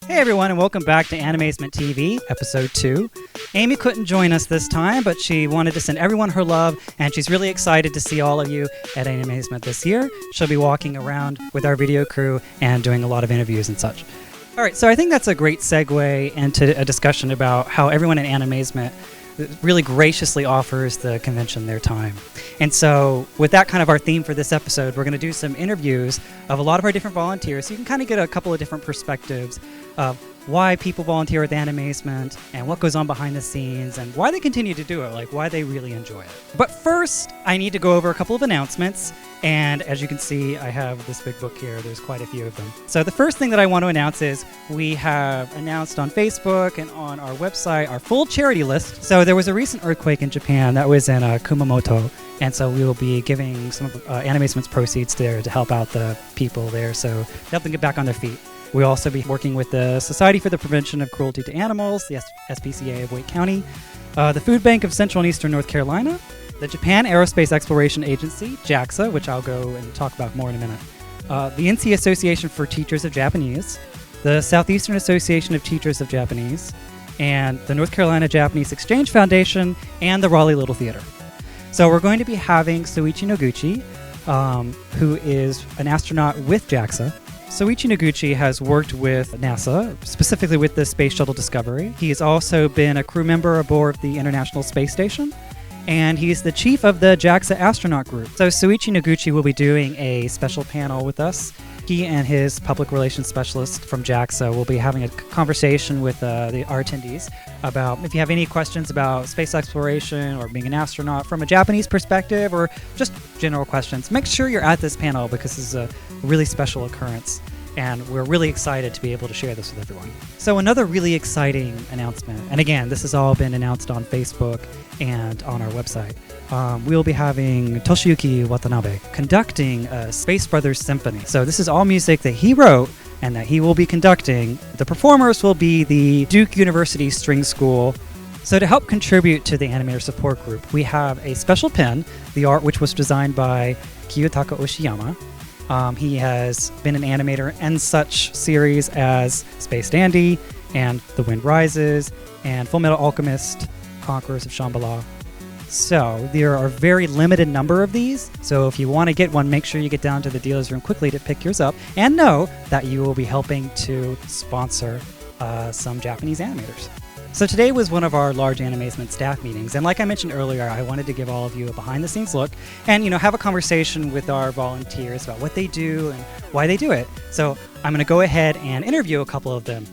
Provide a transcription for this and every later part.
Hey everyone, and welcome back to Animazement TV, episode 2. Amy couldn't join us this time, but she wanted to send everyone her love, and she's really excited to see all of you at Animazement this year. She'll be walking around with our video crew and doing a lot of interviews and such. Alright, so I think that's a great segue into a discussion about how everyone at Animazement really graciously offers the convention their time. And so with that kind of our theme for this episode, we're going to do some interviews of a lot of our different volunteers so you can kind of get a couple of different perspectives of why people volunteer with Animazement and what goes on behind the scenes and why they continue to do it, like why they really enjoy it. But first, I need to go over a couple of announcements. And as you can see, I have this big book here. There's quite a few of them. So the first thing that I want to announce is we have announced on Facebook and on our website our full charity list. So there was a recent earthquake in Japan that was in Kumamoto. And so we will be giving some of Animazement's proceeds there to help out the people there, so help them get back on their feet. We'll also be working with the Society for the Prevention of Cruelty to Animals, the SPCA of Wake County, the Food Bank of Central and Eastern North Carolina, the Japan Aerospace Exploration Agency, JAXA, which I'll go and talk about more in a minute, the NC Association for Teachers of Japanese, the Southeastern Association of Teachers of Japanese, and the North Carolina Japanese Exchange Foundation, and the Raleigh Little Theater. So we're going to be having Soichi Noguchi, who is an astronaut with JAXA. Soichi Noguchi has worked with NASA, specifically with the Space Shuttle Discovery. He has also been a crew member aboard the International Space Station, and he's the chief of the JAXA astronaut group. So Soichi Noguchi will be doing a special panel with us. He and his public relations specialist from JAXA will be having a conversation with our attendees about if you have any questions about space exploration or being an astronaut from a Japanese perspective or just general questions. Make sure you're at this panel because this is a really special occurrence. And we're really excited to be able to share this with everyone. So another really exciting announcement, and again, this has all been announced on Facebook and on our website. We'll be having Toshiyuki Watanabe conducting a Space Brothers Symphony. So this is all music that he wrote and that he will be conducting. The performers will be the Duke University String School. So to help contribute to the animator support group, we have a special pen, the art which was designed by Kiyotaka Oshiyama. He has been an animator in such series as Space Dandy and The Wind Rises and Fullmetal Alchemist, Conquerors of Shambhala. So there are a very limited number of these. So if you want to get one, make sure you get down to the dealer's room quickly to pick yours up and know that you will be helping to sponsor some Japanese animators. So today was one of our large Animazement staff meetings, and like I mentioned earlier, I wanted to give all of you a behind-the-scenes look and, have a conversation with our volunteers about what they do and why they do it. So I'm going to go ahead and interview a couple of them.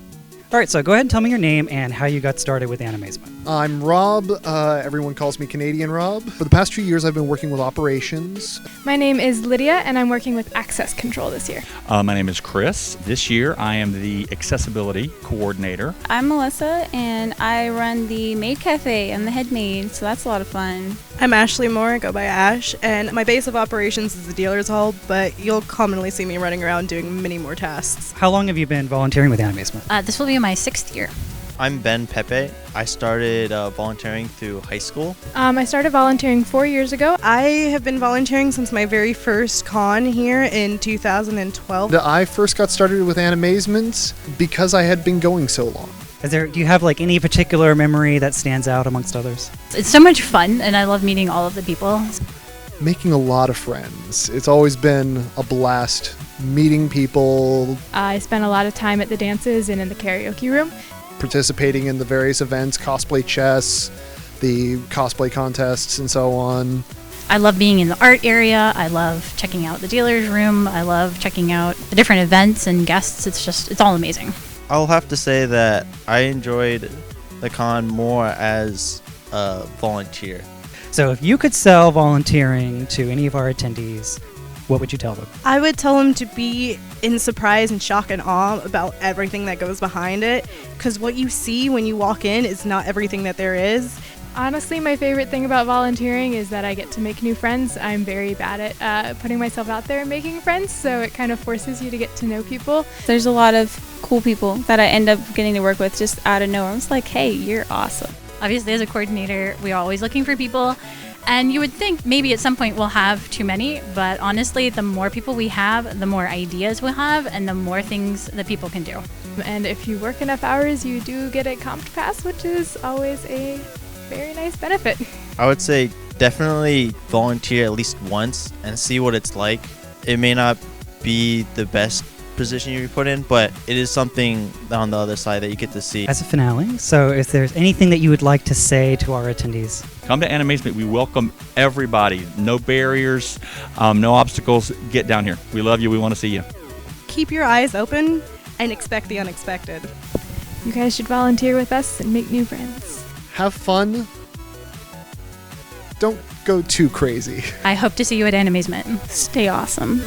All right, so go ahead and tell me your name and how you got started with Animazement. I'm Rob. Everyone calls me Canadian Rob. For the past 2 years, I've been working with operations. My name is Lydia, and I'm working with access control this year. My name is Chris. This year, I am the accessibility coordinator. I'm Melissa, and I run the maid cafe. I'm the head maid, so that's a lot of fun. I'm Ashley Moore, I go by Ash, and my base of operations is the dealer's hall, but you'll commonly see me running around doing many more tasks. How long have you been volunteering with Animazement? This will be my 6th year. I'm Ben Pepe. I started volunteering through high school. I started volunteering 4 years ago. I have been volunteering since my very first con here in 2012. I first got started with Animazement because I had been going so long. Do you have any particular memory that stands out amongst others? It's so much fun, and I love meeting all of the people. Making a lot of friends. It's always been a blast meeting people. I spent a lot of time at the dances and in the karaoke room. Participating in the various events, cosplay chess, the cosplay contests, and so on. I love being in the art area. I love checking out the dealer's room. I love checking out the different events and guests. It's all amazing. I'll have to say that I enjoyed the con more as a volunteer. So if you could sell volunteering to any of our attendees, what would you tell them? I would tell them to be in surprise and shock and awe about everything that goes behind it, because what you see when you walk in is not everything that there is. Honestly, my favorite thing about volunteering is that I get to make new friends. I'm very bad at putting myself out there and making friends, so it kind of forces you to get to know people. There's a lot of cool people that I end up getting to work with just out of nowhere. I'm just like, hey, you're awesome. Obviously, as a coordinator, we're always looking for people, And you would think maybe at some point we'll have too many, but honestly, the more people we have, the more ideas we'll have, and the more things that people can do. And if you work enough hours, you do get a comped pass, which is always a very nice benefit. I would say definitely volunteer at least once and see what it's like. It may not be the best position you put in, but it is something on the other side that you get to see. As a finale, so if there's anything that you would like to say to our attendees. Come to Animazement. We welcome everybody. No barriers, no obstacles. Get down here. We love you. We want to see you. Keep your eyes open and expect the unexpected. You guys should volunteer with us and make new friends. Have fun. Don't go too crazy. I hope to see you at Animazement. Stay awesome.